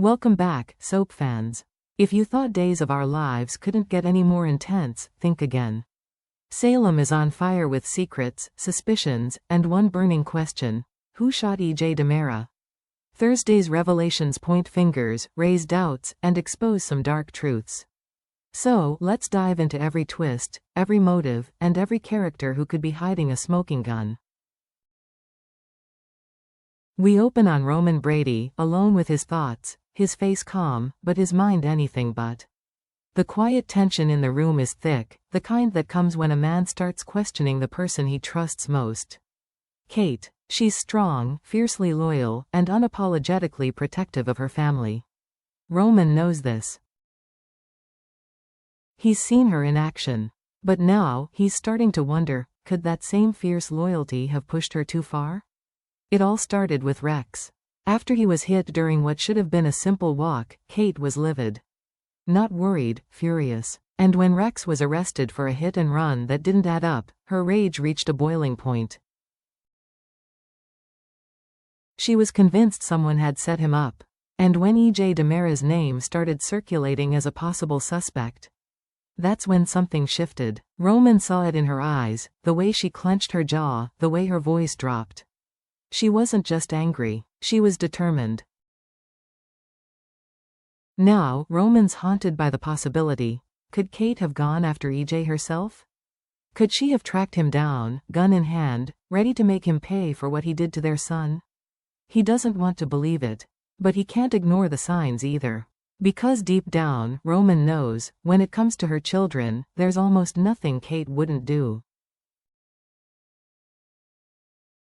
Welcome back, soap fans. If you thought Days of Our Lives couldn't get any more intense, think again. Salem is on fire with secrets, suspicions, and one burning question: who shot E.J. DiMera? Thursday's revelations point fingers, raise doubts, and expose some dark truths. So, let's dive into every twist, every motive, and every character who could be hiding a smoking gun. We open on Roman Brady, alone with his thoughts, his face calm, but his mind anything but. The quiet tension in the room is thick, the kind that comes when a man starts questioning the person he trusts most. Kate. She's strong, fiercely loyal, and unapologetically protective of her family. Roman knows this. He's seen her in action. But now, he's starting to wonder, could that same fierce loyalty have pushed her too far? It all started with Rex. After he was hit during what should have been a simple walk, Kate was livid. Not worried, furious. And when Rex was arrested for a hit and run that didn't add up, her rage reached a boiling point. She was convinced someone had set him up. And when E.J. DiMera's name started circulating as a possible suspect, that's when something shifted. Roman saw it in her eyes, the way she clenched her jaw, the way her voice dropped. She wasn't just angry, she was determined. Now, Roman's haunted by the possibility. Could Kate have gone after E.J. herself? Could she have tracked him down, gun in hand, ready to make him pay for what he did to their son? He doesn't want to believe it. But he can't ignore the signs either. Because deep down, Roman knows, when it comes to her children, there's almost nothing Kate wouldn't do.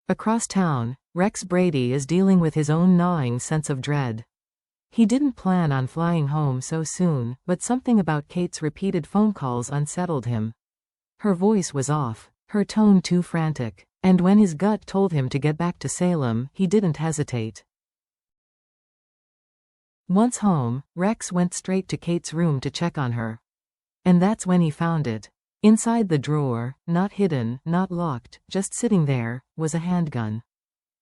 Across town, Rex Brady is dealing with his own gnawing sense of dread. He didn't plan on flying home so soon, but something about Kate's repeated phone calls unsettled him. Her voice was off, her tone too frantic, and when his gut told him to get back to Salem, he didn't hesitate. Once home, Rex went straight to Kate's room to check on her. And that's when he found it. Inside the drawer, not hidden, not locked, just sitting there, was a handgun.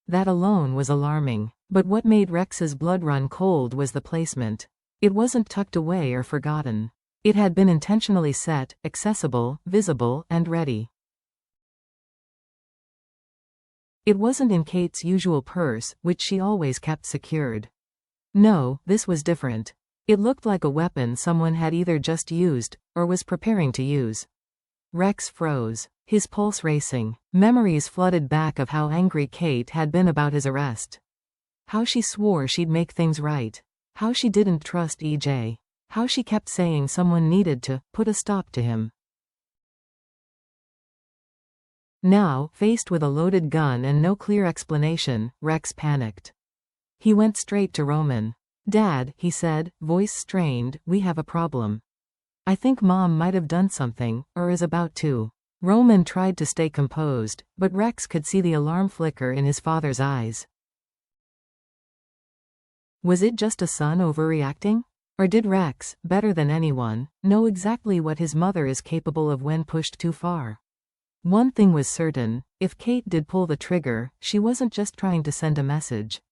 That alone was alarming. But what made Rex's blood run cold was the placement. It wasn't tucked away or forgotten. It had been intentionally set, accessible, visible, and ready. It wasn't in Kate's usual purse, which she always kept secured. No, this was different. It looked like a weapon someone had either just used, or was preparing to use. Rex froze, his pulse racing. Memories flooded back of how angry Kate had been about his arrest. How she swore she'd make things right. How she didn't trust E.J. How she kept saying someone needed to put a stop to him. Now, faced with a loaded gun and no clear explanation, Rex panicked. He went straight to Roman. "Dad," he said, voice strained, "we have a problem. I think Mom might have done something, or is about to." Roman tried to stay composed, but Rex could see the alarm flicker in his father's eyes. Was it just a son overreacting? Or did Rex, better than anyone, know exactly what his mother is capable of when pushed too far? One thing was certain: if Kate did pull the trigger, she wasn't just trying to send a message.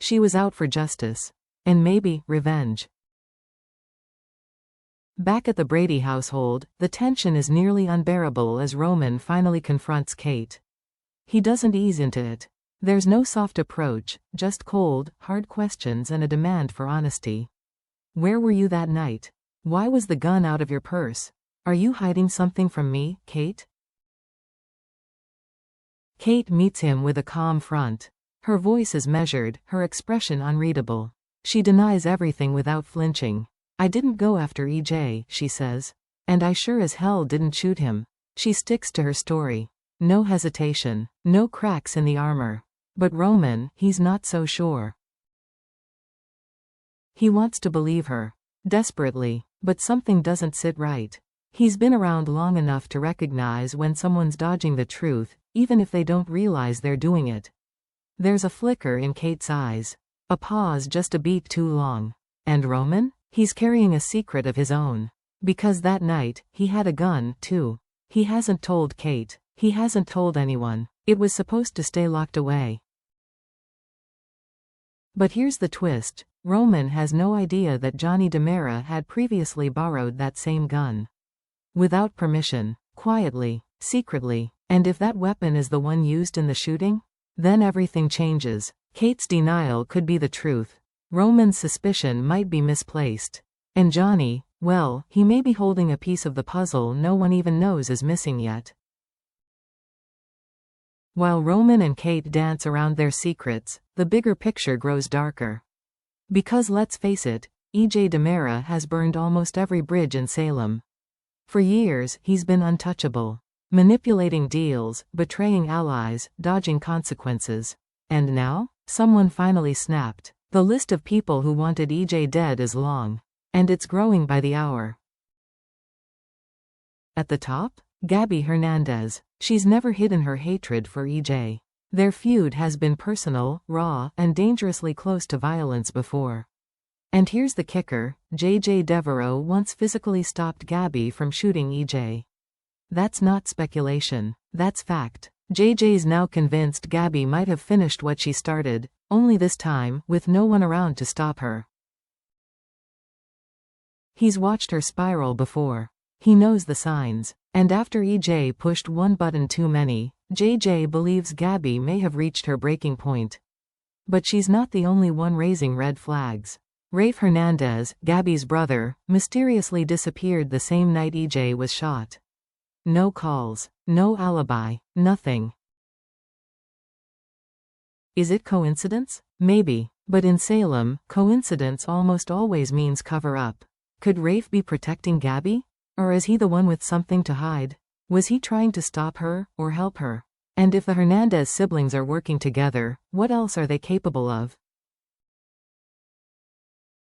She was out for justice. And maybe, revenge. Back at the Brady household, the tension is nearly unbearable as Roman finally confronts Kate. He doesn't ease into it. There's no soft approach, just cold, hard questions and a demand for honesty. Where were you that night? Why was the gun out of your purse? Are you hiding something from me, Kate? Kate meets him with a calm front. Her voice is measured, her expression unreadable. She denies everything without flinching. "I didn't go after E.J., she says. And I sure as hell didn't shoot him." She sticks to her story. No hesitation, no cracks in the armor. But Roman, he's not so sure. He wants to believe her. Desperately. But something doesn't sit right. He's been around long enough to recognize when someone's dodging the truth, even if they don't realize they're doing it. There's a flicker in Kate's eyes. A pause just a beat too long. And Roman? He's carrying a secret of his own. Because that night, he had a gun, too. He hasn't told Kate. He hasn't told anyone. It was supposed to stay locked away. But here's the twist. Roman has no idea that Johnny DiMera had previously borrowed that same gun. Without permission, quietly, secretly, and if that weapon is the one used in the shooting? Then everything changes. Kate's denial could be the truth. Roman's suspicion might be misplaced. And Johnny, well, he may be holding a piece of the puzzle no one even knows is missing yet. While Roman and Kate dance around their secrets, the bigger picture grows darker. Because let's face it, E.J. DiMera has burned almost every bridge in Salem. For years, he's been untouchable. Manipulating deals, betraying allies, dodging consequences. And now? Someone finally snapped. The list of people who wanted E.J. dead is long. And it's growing by the hour. At the top? Gabby Hernandez. She's never hidden her hatred for E.J. Their feud has been personal, raw, and dangerously close to violence before. And here's the kicker, J.J. Devereaux once physically stopped Gabby from shooting E.J. That's not speculation. That's fact. J.J.'s now convinced Gabby might have finished what she started, only this time, with no one around to stop her. He's watched her spiral before. He knows the signs. And after E.J. pushed one button too many, J.J. believes Gabby may have reached her breaking point. But she's not the only one raising red flags. Rafe Hernandez, Gabby's brother, mysteriously disappeared the same night E.J. was shot. No calls, no alibi, nothing. Is it coincidence? Maybe. But in Salem, coincidence almost always means cover-up. Could Rafe be protecting Gabby? Or is he the one with something to hide? Was he trying to stop her, or help her? And if the Hernandez siblings are working together, what else are they capable of?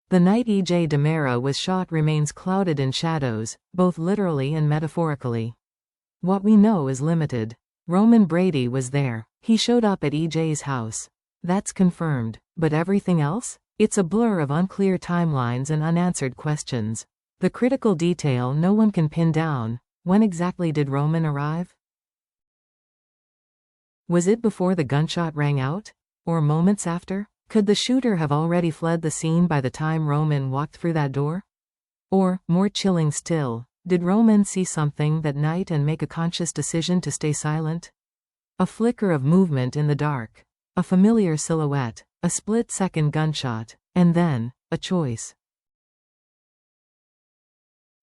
The night E.J. DiMera was shot remains clouded in shadows, both literally and metaphorically. What we know is limited. Roman Brady was there. He showed up at E.J.'s house. That's confirmed. But everything else? It's a blur of unclear timelines and unanswered questions. The critical detail no one can pin down: when exactly did Roman arrive? Was it before the gunshot rang out? Or moments after? Could the shooter have already fled the scene by the time Roman walked through that door? Or, more chilling still, did Roman see something that night and make a conscious decision to stay silent? A flicker of movement in the dark. A familiar silhouette. A split-second gunshot. And then, a choice.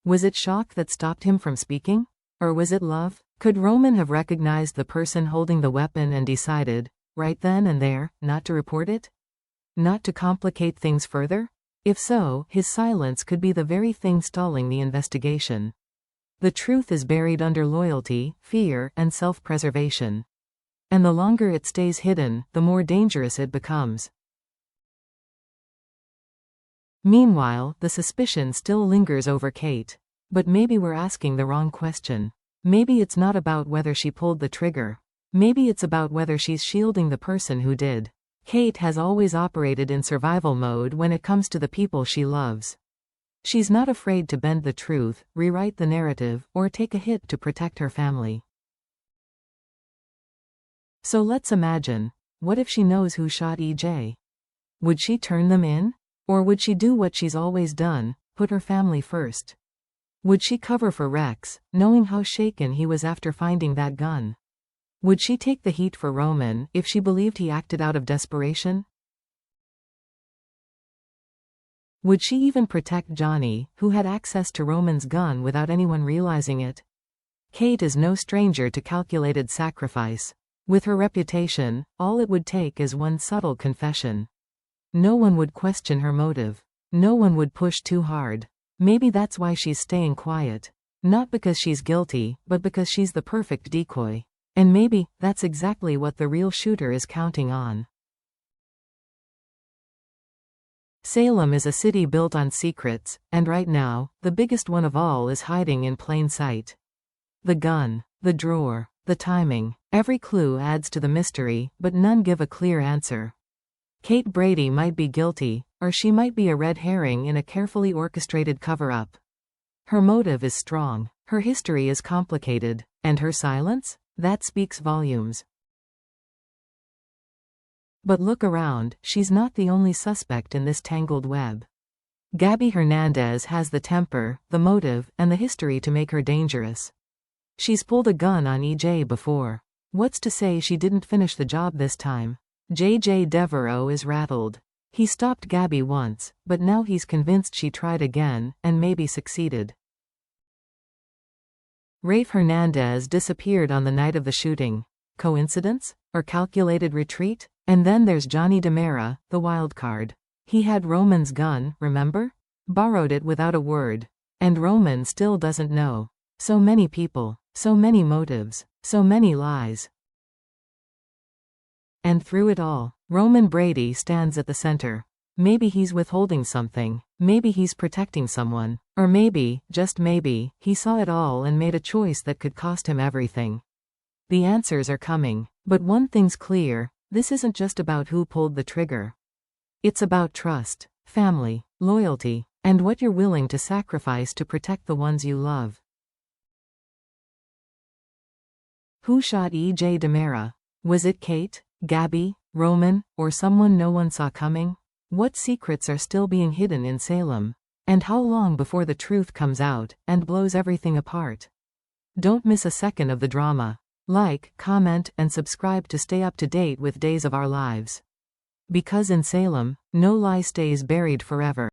Was it shock that stopped him from speaking? Or was it love? Could Roman have recognized the person holding the weapon and decided, right then and there, not to report it? Not to complicate things further? If so, his silence could be the very thing stalling the investigation. The truth is buried under loyalty, fear, and self-preservation. And the longer it stays hidden, the more dangerous it becomes. Meanwhile, the suspicion still lingers over Kate. But maybe we're asking the wrong question. Maybe it's not about whether she pulled the trigger. Maybe it's about whether she's shielding the person who did. Kate has always operated in survival mode when it comes to the people she loves. She's not afraid to bend the truth, rewrite the narrative, or take a hit to protect her family. So let's imagine, what if she knows who shot E.J.? Would she turn them in? Or would she do what she's always done, put her family first? Would she cover for Rex, knowing how shaken he was after finding that gun? Would she take the heat for Roman if she believed he acted out of desperation? Would she even protect Johnny, who had access to Roman's gun without anyone realizing it? Kate is no stranger to calculated sacrifice. With her reputation, all it would take is one subtle confession. No one would question her motive. No one would push too hard. Maybe that's why she's staying quiet. Not because she's guilty, but because she's the perfect decoy. And maybe that's exactly what the real shooter is counting on. Salem is a city built on secrets, and right now, the biggest one of all is hiding in plain sight. The gun, the drawer, the timing. Every clue adds to the mystery, but none give a clear answer. Kate Brady might be guilty, or she might be a red herring in a carefully orchestrated cover-up. Her motive is strong, her history is complicated, and her silence? That speaks volumes. But look around, she's not the only suspect in this tangled web. Gabby Hernandez has the temper, the motive, and the history to make her dangerous. She's pulled a gun on EJ before. What's to say she didn't finish the job this time? JJ Devereaux is rattled. He stopped Gabby once, but now he's convinced she tried again, and maybe succeeded. Rafe Hernandez disappeared on the night of the shooting. Coincidence? Or calculated retreat? And then there's Johnny DiMera, the wildcard. He had Roman's gun, remember? Borrowed it without a word. And Roman still doesn't know. So many people, so many motives, so many lies. And through it all, Roman Brady stands at the center. Maybe he's withholding something, maybe he's protecting someone, or maybe, just maybe, he saw it all and made a choice that could cost him everything. The answers are coming, but one thing's clear, this isn't just about who pulled the trigger. It's about trust, family, loyalty, and what you're willing to sacrifice to protect the ones you love. Who shot EJ DiMera? Was it Kate, Gabby, Roman, or someone no one saw coming? What secrets are still being hidden in Salem? And how long before the truth comes out and blows everything apart? Don't miss a second of the drama. Like, comment, and subscribe to stay up to date with Days of Our Lives. Because in Salem, no lie stays buried forever.